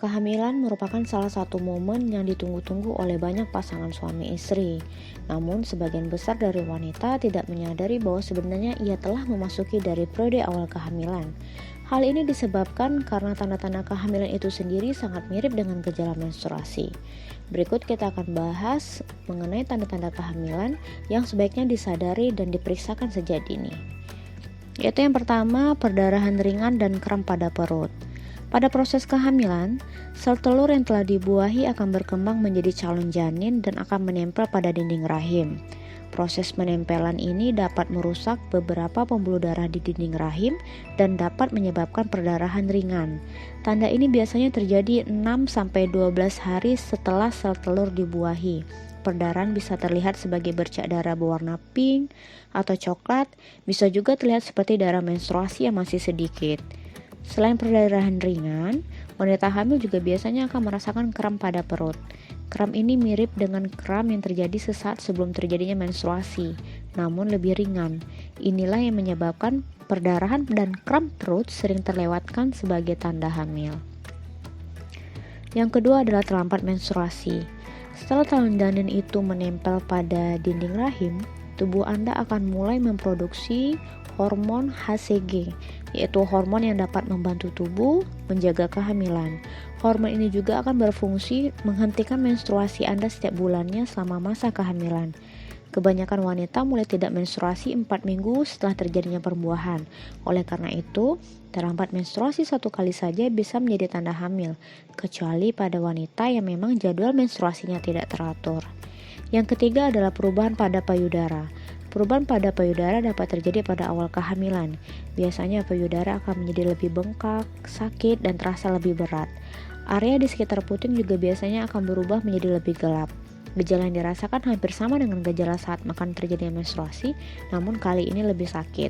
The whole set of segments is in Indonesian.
Kehamilan merupakan salah satu momen yang ditunggu-tunggu oleh banyak pasangan suami istri. Namun, sebagian besar dari wanita tidak menyadari bahwa sebenarnya ia telah memasuki dari periode awal kehamilan. Hal ini disebabkan karena tanda-tanda kehamilan itu sendiri sangat mirip dengan gejala menstruasi. Berikut kita akan bahas mengenai tanda-tanda kehamilan yang sebaiknya disadari dan diperiksakan sejak dini. Yaitu yang pertama, perdarahan ringan dan kram pada perut. Pada proses kehamilan, sel telur yang telah dibuahi akan berkembang menjadi calon janin dan akan menempel pada dinding rahim. Proses penempelan ini dapat merusak beberapa pembuluh darah di dinding rahim dan dapat menyebabkan perdarahan ringan. Tanda ini biasanya terjadi 6-12 hari setelah sel telur dibuahi. Perdarahan bisa terlihat sebagai bercak darah berwarna pink atau coklat, bisa juga terlihat seperti darah menstruasi yang masih sedikit. Selain perdarahan ringan, wanita hamil juga biasanya akan merasakan kram pada perut. Kram ini mirip dengan kram yang terjadi sesaat sebelum terjadinya menstruasi, namun lebih ringan. Inilah yang menyebabkan perdarahan dan kram perut sering terlewatkan sebagai tanda hamil. Yang kedua adalah terlambat menstruasi. Setelah calon janin itu menempel pada dinding rahim, tubuh Anda akan mulai memproduksi hormon HCG, yaitu hormon yang dapat membantu tubuh menjaga kehamilan. Hormon ini juga akan berfungsi menghentikan menstruasi Anda setiap bulannya selama masa kehamilan. Kebanyakan wanita mulai tidak menstruasi 4 minggu setelah terjadinya perbuahan. Oleh karena itu, terlambat menstruasi 1 kali saja bisa menjadi tanda hamil, kecuali pada wanita yang memang jadwal menstruasinya tidak teratur. Yang ketiga adalah perubahan pada payudara. Perubahan pada payudara dapat terjadi pada awal kehamilan. Biasanya payudara akan menjadi lebih bengkak, sakit, dan terasa lebih berat. Area di sekitar puting juga biasanya akan berubah menjadi lebih gelap. Gejala yang dirasakan hampir sama dengan gejala saat makan terjadinya menstruasi, namun kali ini lebih sakit.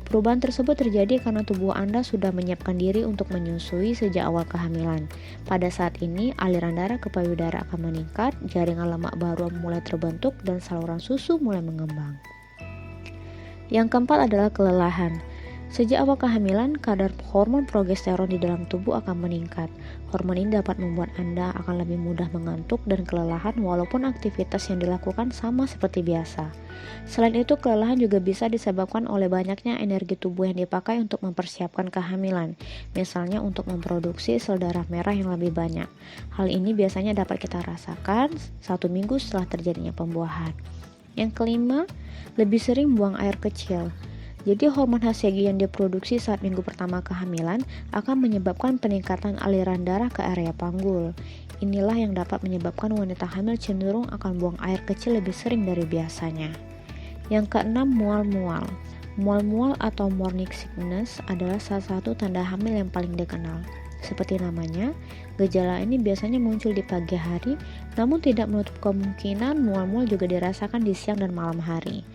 Perubahan tersebut terjadi karena tubuh Anda sudah menyiapkan diri untuk menyusui sejak awal kehamilan. Pada saat ini, aliran darah ke payudara akan meningkat, jaringan lemak baru mulai terbentuk, dan saluran susu mulai mengembang. Yang keempat adalah kelelahan. Sejak awal kehamilan, kadar hormon progesteron di dalam tubuh akan meningkat. Hormon ini dapat membuat Anda akan lebih mudah mengantuk dan kelelahan walaupun aktivitas yang dilakukan sama seperti biasa. Selain itu, kelelahan juga bisa disebabkan oleh banyaknya energi tubuh yang dipakai untuk mempersiapkan kehamilan, misalnya untuk memproduksi sel darah merah yang lebih banyak. Hal ini biasanya dapat kita rasakan 1 minggu setelah terjadinya pembuahan. Yang kelima, lebih sering buang air kecil. Jadi hormon HCG yang diproduksi saat minggu pertama kehamilan akan menyebabkan peningkatan aliran darah ke area panggul. Inilah yang dapat menyebabkan wanita hamil cenderung akan buang air kecil lebih sering dari biasanya. Yang keenam, mual-mual. Mual-mual atau morning sickness adalah salah satu tanda hamil yang paling dikenal. Seperti namanya, gejala ini biasanya muncul di pagi hari, namun tidak menutup kemungkinan mual-mual juga dirasakan di siang dan malam hari.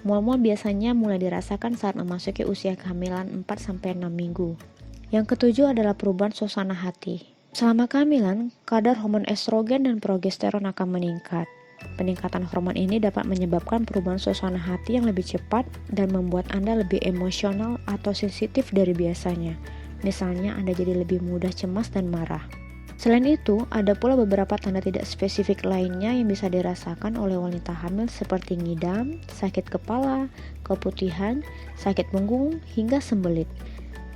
Mual-mual biasanya mulai dirasakan saat memasuki usia kehamilan 4-6 minggu. Yang ketujuh adalah perubahan suasana hati. Selama kehamilan, kadar hormon estrogen dan progesteron akan meningkat. Peningkatan hormon ini dapat menyebabkan perubahan suasana hati yang lebih cepat dan membuat Anda lebih emosional atau sensitif dari biasanya. Misalnya, Anda jadi lebih mudah cemas dan marah. Selain itu, ada pula beberapa tanda tidak spesifik lainnya yang bisa dirasakan oleh wanita hamil seperti ngidam, sakit kepala, keputihan, sakit punggung, hingga sembelit.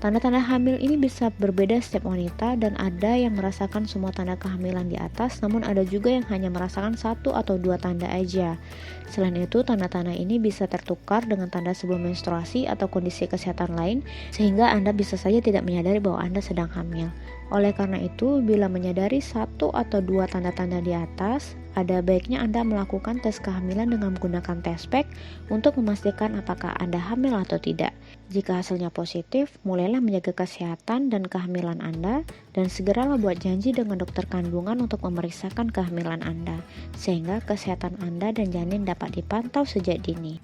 Tanda-tanda hamil ini bisa berbeda setiap wanita dan ada yang merasakan semua tanda kehamilan di atas, namun ada juga yang hanya merasakan 1 atau 2 tanda aja. Selain itu, tanda-tanda ini bisa tertukar dengan tanda sebelum menstruasi atau kondisi kesehatan lain, sehingga Anda bisa saja tidak menyadari bahwa Anda sedang hamil. Oleh karena itu, bila menyadari 1 atau 2 tanda-tanda di atas, ada baiknya Anda melakukan tes kehamilan dengan menggunakan test pack untuk memastikan apakah Anda hamil atau tidak. Jika hasilnya positif, mulailah menjaga kesehatan dan kehamilan Anda dan segeralah buat janji dengan dokter kandungan untuk memeriksakan kehamilan Anda, sehingga kesehatan Anda dan janin dapat dipantau sejak dini.